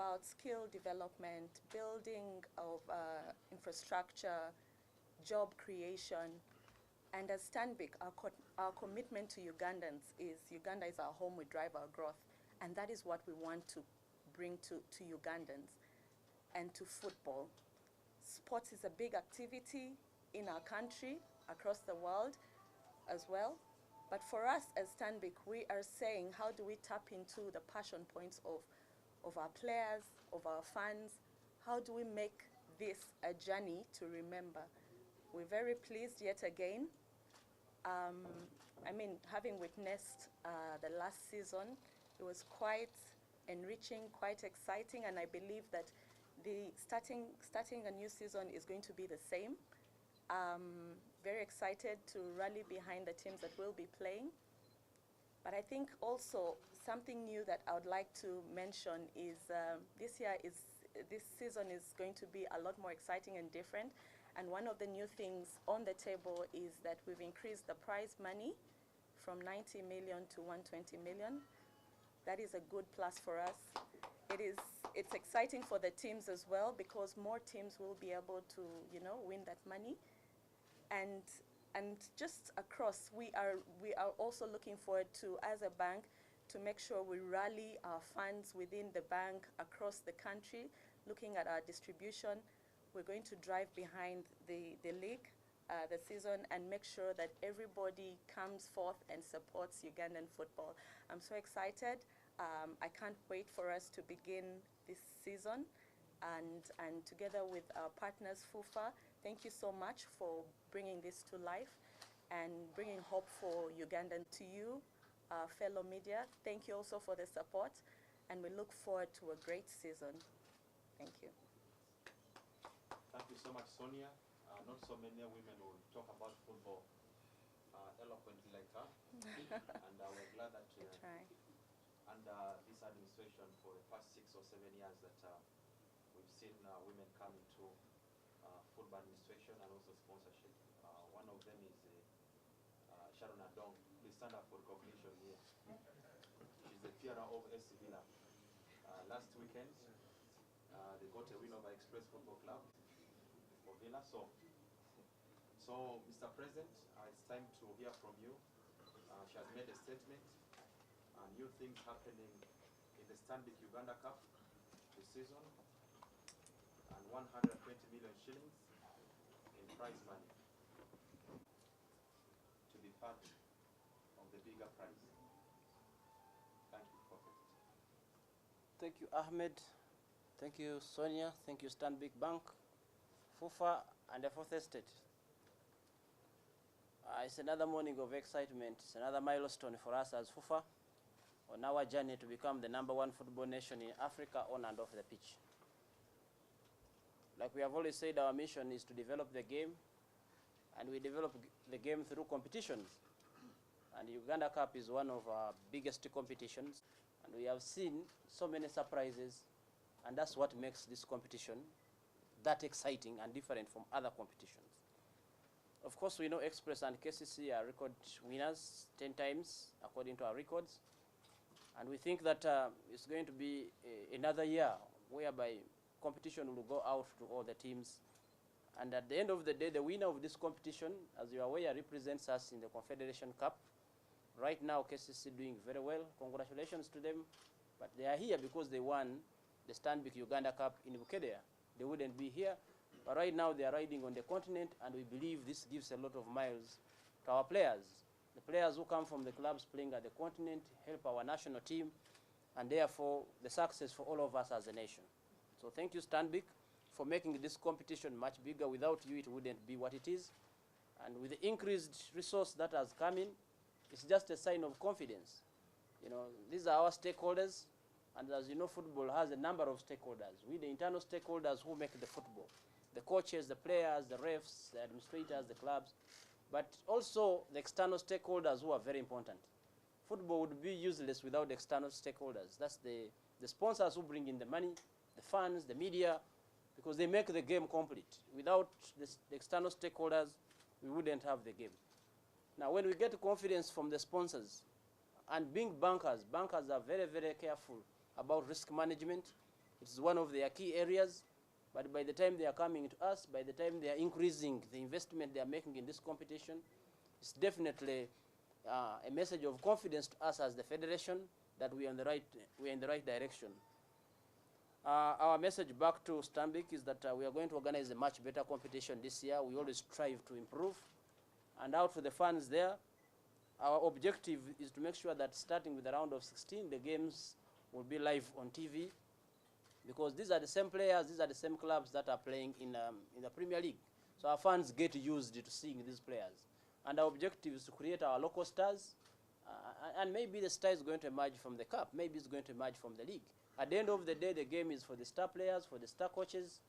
about skill development, building of infrastructure, job creation. And as Stanbic, our commitment to Ugandans is Uganda is our home, we drive our growth. And that is what we want to bring to Ugandans and to football. Sports is a big activity in our country, across the world as well. But for us as Stanbic, we are saying, how do we tap into the passion points of our players, of our fans? How do we make this a journey to remember? We're very pleased yet again. I mean, having witnessed the last season, it was quite enriching, quite exciting, and I believe that the starting a new season is going to be the same. Very excited to rally behind the teams that will be playing. But I think also something new that I would like to mention is this season is going to be a lot more exciting and different. And one of the new things on the table is that we've increased the prize money from 90 million to 120 million. That is a good plus for us. It's exciting for the teams as well, because more teams will be able to, win that money. And just across, we are also looking forward to, as a bank, to make sure we rally our funds within the bank across the country, looking at our distribution. We're going to drive behind the league, the season, and make sure that everybody comes forth and supports Ugandan football. I'm so excited. I can't wait for us to begin this season. And together with our partners, FUFA, thank you so much for bringing this to life and bringing hope for Ugandan to you, fellow media. Thank you also for the support, and we look forward to a great season. Thank you. Thank you so much, Sonia. Not so many women will talk about football eloquently like her. And we're glad that under this administration for the past 6 or 7 years that we've seen women come into football administration and also sponsorship. One of them is Sharon Adong. Please stand up for recognition here. She's the PRO of SC Villa. Last weekend, they got a win over Express Football Club for Villa. So Mr. President, it's time to hear from you. She has made a statement. New things happening in the Stanbic Uganda Cup this season, and 120 million shillings in prize money to be part of the bigger prize. Thank you, Prophet. Thank you, Ahmed. Thank you, Sonia. Thank you, Stanbic Bank, FUFA, and the Fourth Estate. It's another morning of excitement. It's another milestone for us as FUFA on our journey to become the #1 football nation in Africa on and off the pitch. Like we have always said, our mission is to develop the game, and we develop the game through competitions. And the Uganda Cup is one of our biggest competitions, and we have seen so many surprises, and that's what makes this competition that exciting and different from other competitions. Of course, we know Express and KCC are record winners 10 times according to our records. And we think that it's going to be another year whereby competition will go out to all the teams. And at the end of the day, the winner of this competition, as you are aware, represents us in the Confederation Cup. Right now, KCC doing very well. Congratulations to them. But they are here because they won the Stanbic Uganda Cup in Bukedea. They wouldn't be here. But right now, they are riding on the continent, and we believe this gives a lot of miles to our players. The players who come from the clubs playing at the continent help our national team, and therefore the success for all of us as a nation. So thank you, Stanbic, for making this competition much bigger. Without you, it wouldn't be what it is. And with the increased resource that has come in, it's just a sign of confidence. These are our stakeholders, and as you know, football has a number of stakeholders. We, the internal stakeholders who make the football, the coaches, the players, the refs, the administrators, the clubs, but also the external stakeholders who are very important. Football would be useless without the external stakeholders. That's the sponsors who bring in the money, the fans, the media, because they make the game complete. Without the external stakeholders, we wouldn't have the game. Now, when we get confidence from the sponsors, and being bankers are very, very careful about risk management. It's one of their key areas. But by the time they are coming to us, by the time they are increasing the investment they are making in this competition, it's definitely a message of confidence to us as the federation that we are in the right direction. Our message back to Stanbic is that we are going to organize a much better competition this year. We always strive to improve. And out for the fans there, our objective is to make sure that starting with the round of 16, the games will be live on TV, because these are the same players, these are the same clubs that are playing in the Premier League. So our fans get used to seeing these players. And our objective is to create our local stars, and maybe the star is going to emerge from the cup, maybe it's going to emerge from the league. At the end of the day, the game is for the star players, for the star coaches,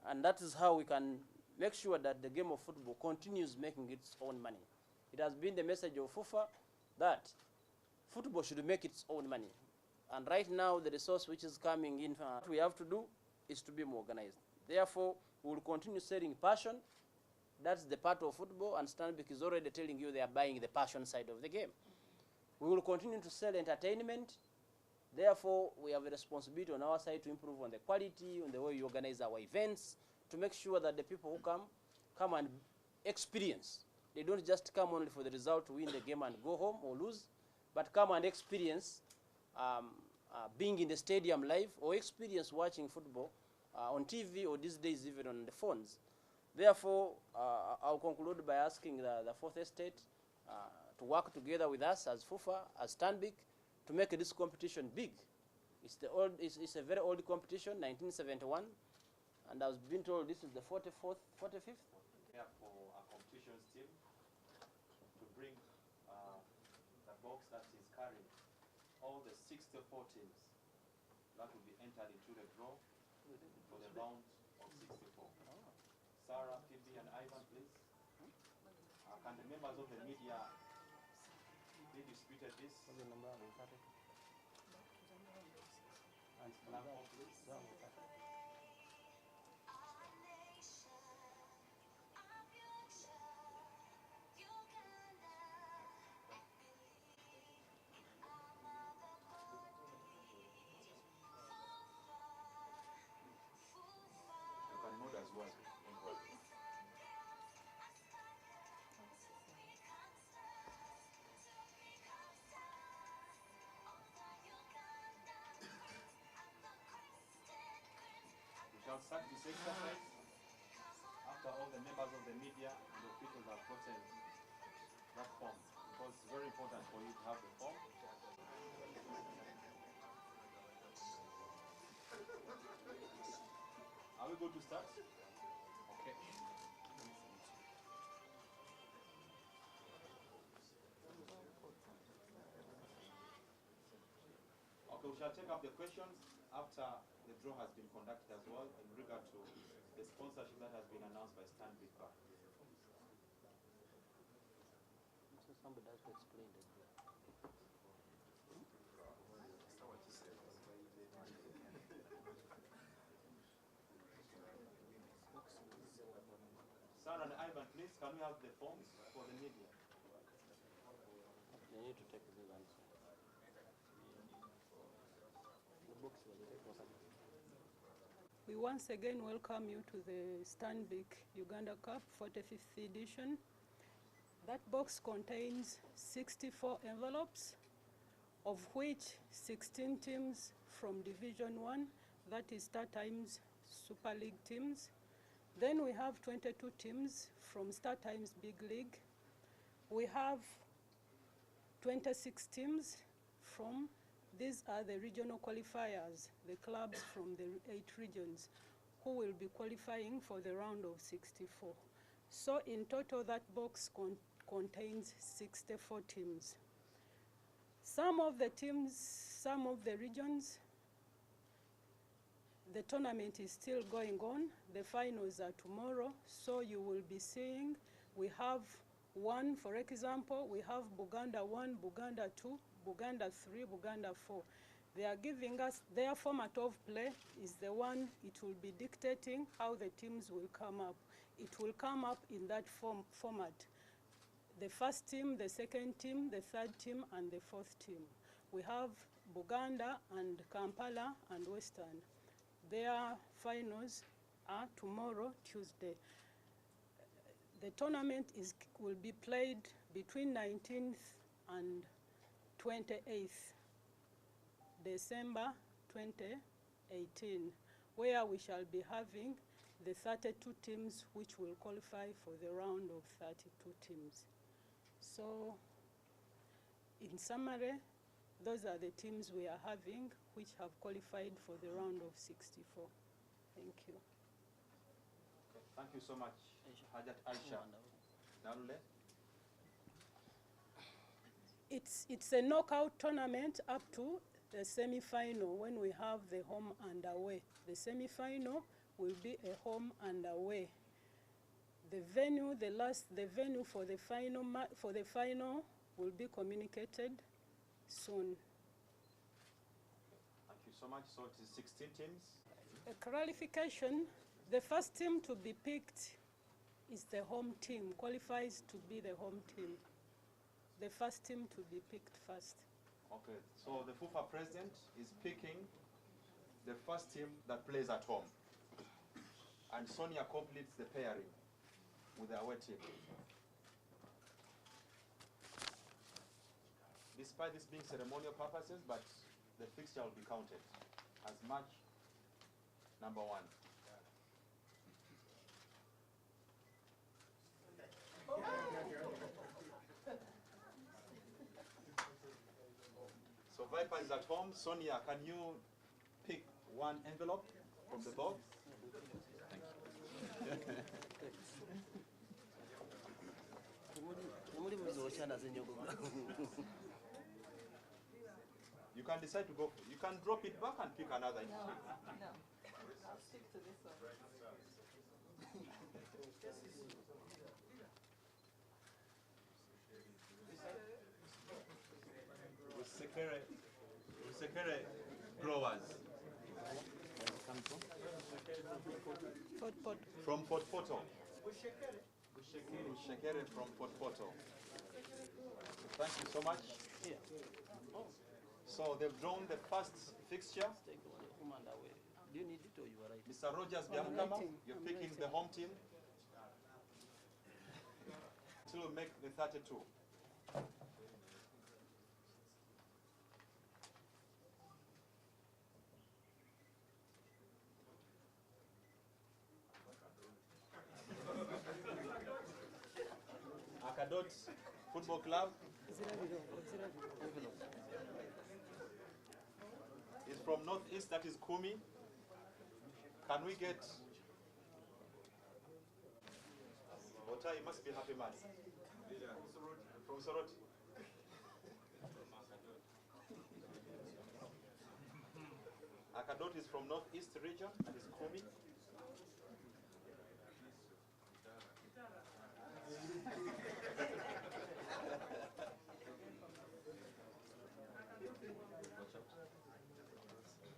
and that is how we can make sure that the game of football continues making its own money. It has been the message of FIFA that football should make its own money. And right now, the resource which is coming in, what we have to do is to be more organized. Therefore, we will continue selling passion. That's the part of football, and Stanbic is already telling you they are buying the passion side of the game. We will continue to sell entertainment. Therefore, we have a responsibility on our side to improve on the quality, on the way we organize our events, to make sure that the people who come and experience. They don't just come only for the result to win the game and go home or lose, but come and experience being in the stadium live, or experience watching football on TV, or these days even on the phones. Therefore, I'll conclude by asking the Fourth Estate to work together with us as FUFA, as Stanbic, to make this competition big. It's a very old competition, 1971, and I was being told this is the 45th. Here for a competitions team to bring the box that is carrying all the 64 teams that will be entered into the draw for the round of 64. Sarah, Phoebe, and Ivan, please. Can the members of the media be distributed this? And Blanco, please. You can nod as well. We shall start this exercise after all the members of the media and the people have gotten that form, because it's very important for you to have the form. Are we going to start? Okay. Okay, we shall take up the questions after the draw has been conducted as well, in regard to the sponsorship that has been announced by Stanbic Bank. So somebody has to explain the draw. Sarah and Ivan, please, can we have the forms for the media? They need to take this answer. The books were the We once again welcome you to the Stanbic Uganda Cup 45th edition. That box contains 64 envelopes, of which 16 teams from Division 1, that is Star Times Super League teams. Then we have 22 teams from Star Times Big League. We have 26 teams from, these are the regional qualifiers, the clubs from the 8 regions who will be qualifying for the round of 64. So in total, that box contains 64 teams. Some of the teams, some of the regions, the tournament is still going on. The finals are tomorrow, so you will be seeing, we have one, for example, we have Buganda 1, Buganda 2, Buganda 3, Buganda 4. They are giving us, their format of play is the one, it will be dictating how the teams will come up. It will come up in that format. The first team, the second team, the third team, and the fourth team. We have Buganda and Kampala and Western. Their finals are tomorrow, Tuesday. The tournament will be played between 19th and 28th December 2018, where we shall be having the 32 teams which will qualify for the round of 32 teams. So, in summary, those are the teams we are having which have qualified for the round of 64. Thank you. Okay. Thank you so much, Hajat Aisha. Nalule? It's a knockout tournament up to the semi-final when we have the home and away. The semi-final will be a home and away. The venue for the final will be communicated soon. Thank you so much. So it is 16 teams. A qualification, the first team to be picked is the home team, qualifies to be the home team. The first team to be picked first. Okay, so the FUFA president is picking the first team that plays at home. And Sonia completes the pairing with the away team. Despite this being ceremonial purposes, but the fixture will be counted as match number 1. So Viper is at home. Sonia, can you pick one envelope from the box? You can decide to go. You can drop it back and pick another. No, I'll stick to this one. Usekere growers. From Port Poto. Usekere from Port Poto. Thank you so much. So they've drawn the first fixture. Do you need it or you are right? Mr. Rogers Biamkama, you're picking the home team. It will make the 32. Akadot Football Club is from Northeast, that is Kumi. Can we get Ota? You must be happy, man. From Soroti. Akadot is from Northeast region, that is Kumi.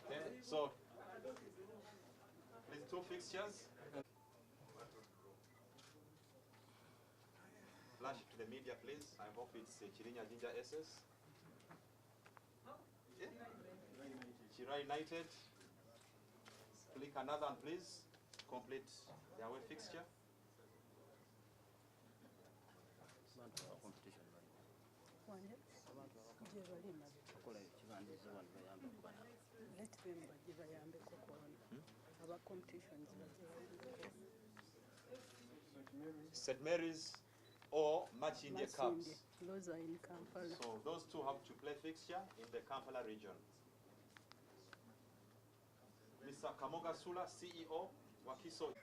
Okay, so these 2 fixtures. Flash to the media, please. I hope it's Chirinya Ginger SS. Yeah. Chira United. Click another one, please. Complete the away fixture. Let them competitions. St. Mary's or Match India Cups. Those are in Kampala. So those 2 have to play fixture in the Kampala region. Mr. Kamoga Sula, CEO, Wakiso.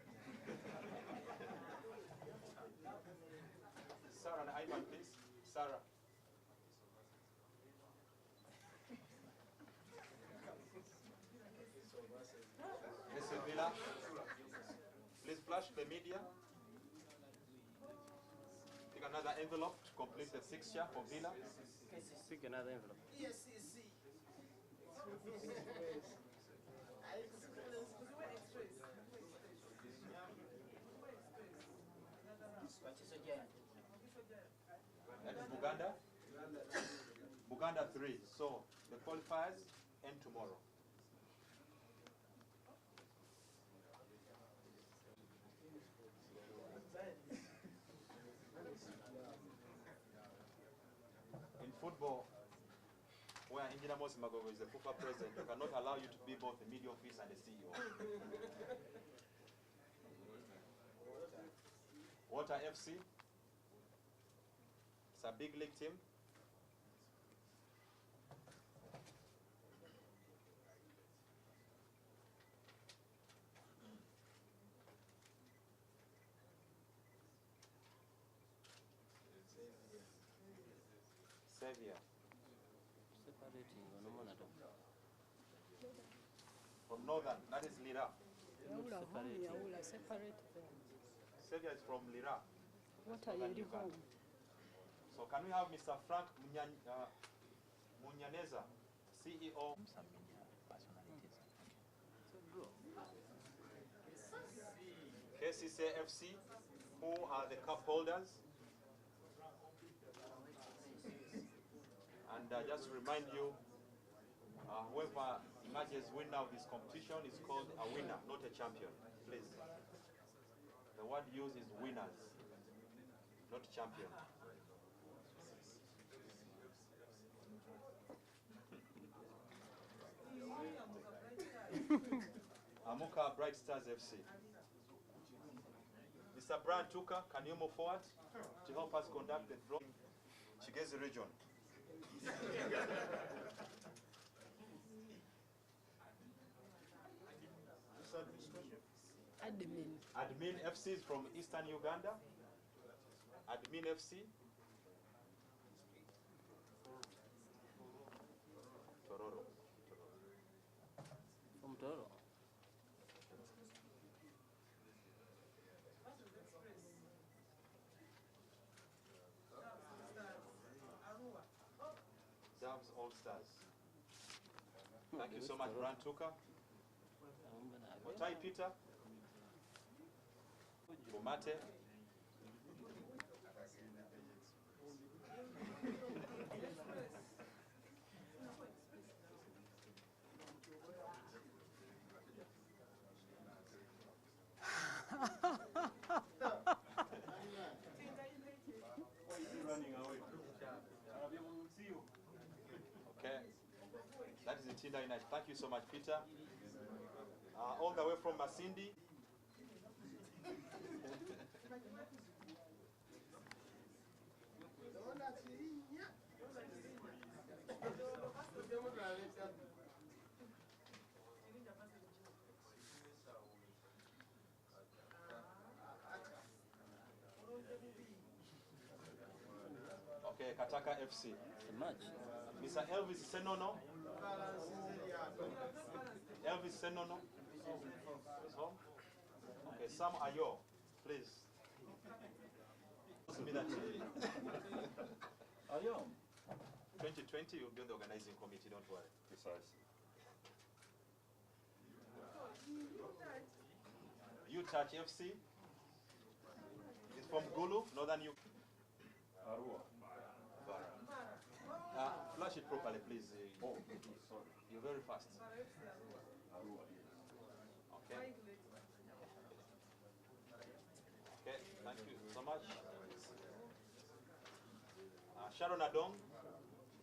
Sarah and Ivan, please. Sarah. Mr. Villa, please flash the media. Pick another envelope to complete the fixture for Villa. Pick another envelope. That is Uganda. Uganda 3. So the qualifiers end tomorrow. football, where Engineer Moses Magogo is the FIFA president, they cannot allow you to be both the media office and the CEO. Water FC, it's a big league team. Xavier. From Northern, that is Lira. Xavier is from Lira. What are you doing? So can we have Mr. Frank Munyaneza, CEO? KCC FC, who are the cup holders? And just to remind you, whoever emerges winner of this competition is called a winner, not a champion. Please. The word used is winners, not champion. Amuka Bright Stars FC. Mr. Brian Tuka, can you move forward to help us conduct the draw? Chigezi region. Admin FC is from Eastern Uganda. Admin FC. Tororo. From Toro. Doves All Stars. Thank you so much, Brian Tuka. Otai Peter. Bumate. Okay, that is the Tinda United. Thank you so much, Peter. All the way from Masindi. Okay, Kataka FC. Mr. Elvis Senono. Elvis Senono is home. Okay, Sam Ayo, please. Ayo. 2020, you'll be on the organizing committee, don't worry. Precisely. U-Touch FC is from Gulu, Northern Uganda. Arua. Flash it properly, please. Oh, sorry. You're very fast. Arua. Okay. Okay, thank you so much. Sharon Adong,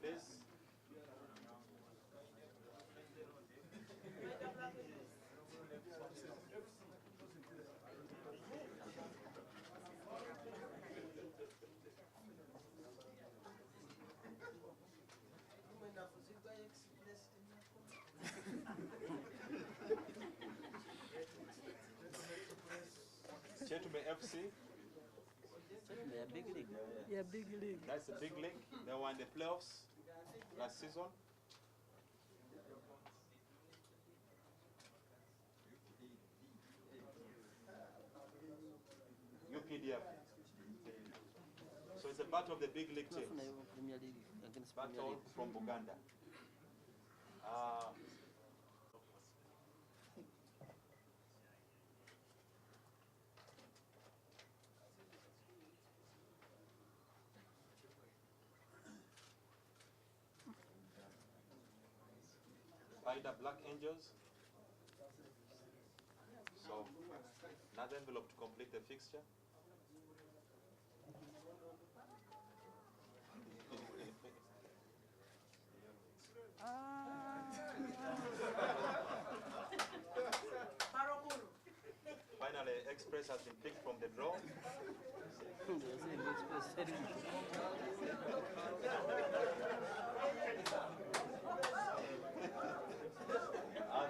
please. Chetume FC. They are big league. Yeah, big league. That's a big league. They won the playoffs last season. UPDF. So it's a battle of the big league teams. Premier League against Premier Battle League. from Uganda. Spider Black Angels. So, another envelope to complete the fixture. Finally, Express has been picked from the draw.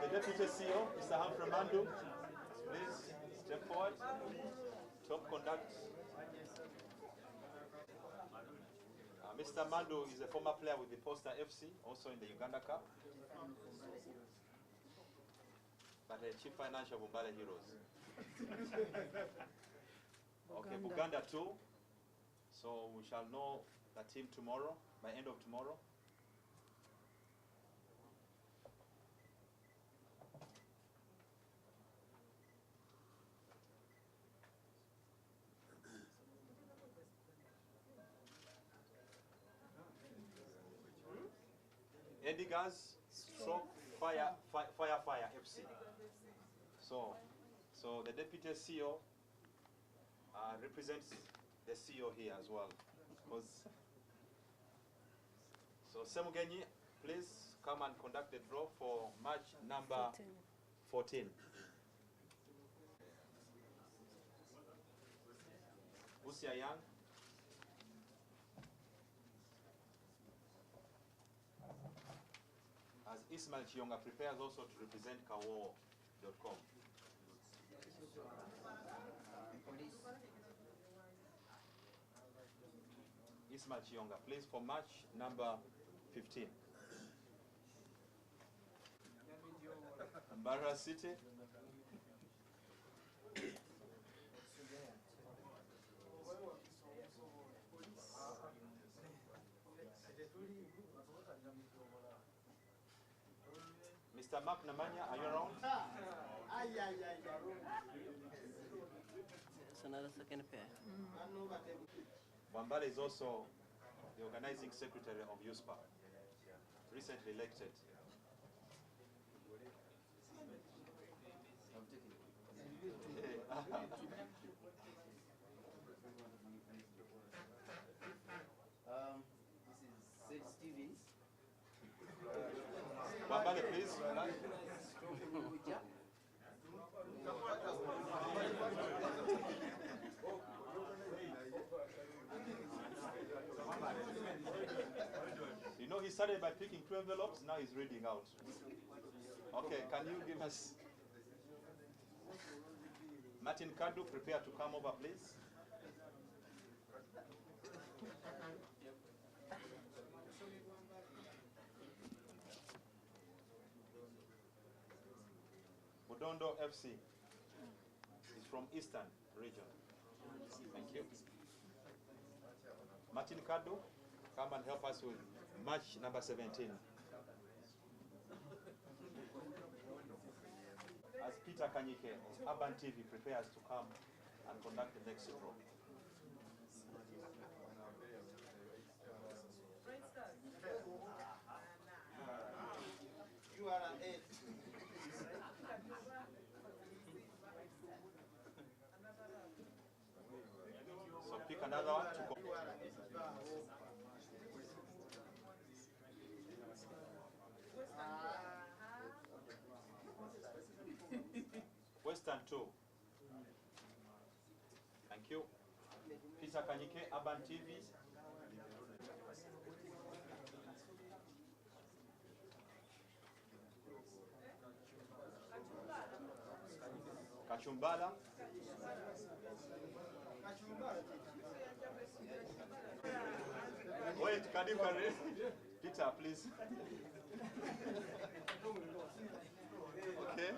The Deputy CEO, Mr. Humphrey Mandu, please step forward. Top conduct. Mr. Mandu is a former player with the Posta FC, also in the Uganda Cup, but a chief financial of Bumbale Heroes. Okay, Uganda 2. So we shall know the team tomorrow, by end of tomorrow. Edgar's stroke fire FC. So the deputy CEO represents the CEO here as well. So Semugenyi, please come and conduct the draw for match number 14. Usia Young. As Ismail Chionga prepares also to represent Kawo.com. Ismail Chionga plays for match number 15. Mbara City. Mr. Mark Namanya, are you around? It's another second pair. Wambale is also the organizing secretary of USPA, recently elected. This is Sid Stevens. Wambale, please. You know, he started by picking 2 envelopes, now he's reading out. Okay, can you give us... Martin Kadu, prepare to come over, please. Budondo FC is from Eastern region. Thank you. Martin Kadu, come and help us with match number 17. As Peter Kanyike of Urban TV prepares to come and conduct the next draw. You are an 8. So pick another one to go. Western 2. Thank you. Peter Kanyike, Urban TV. Kachumbala. Wait, can you correct? Peter, please. Okay.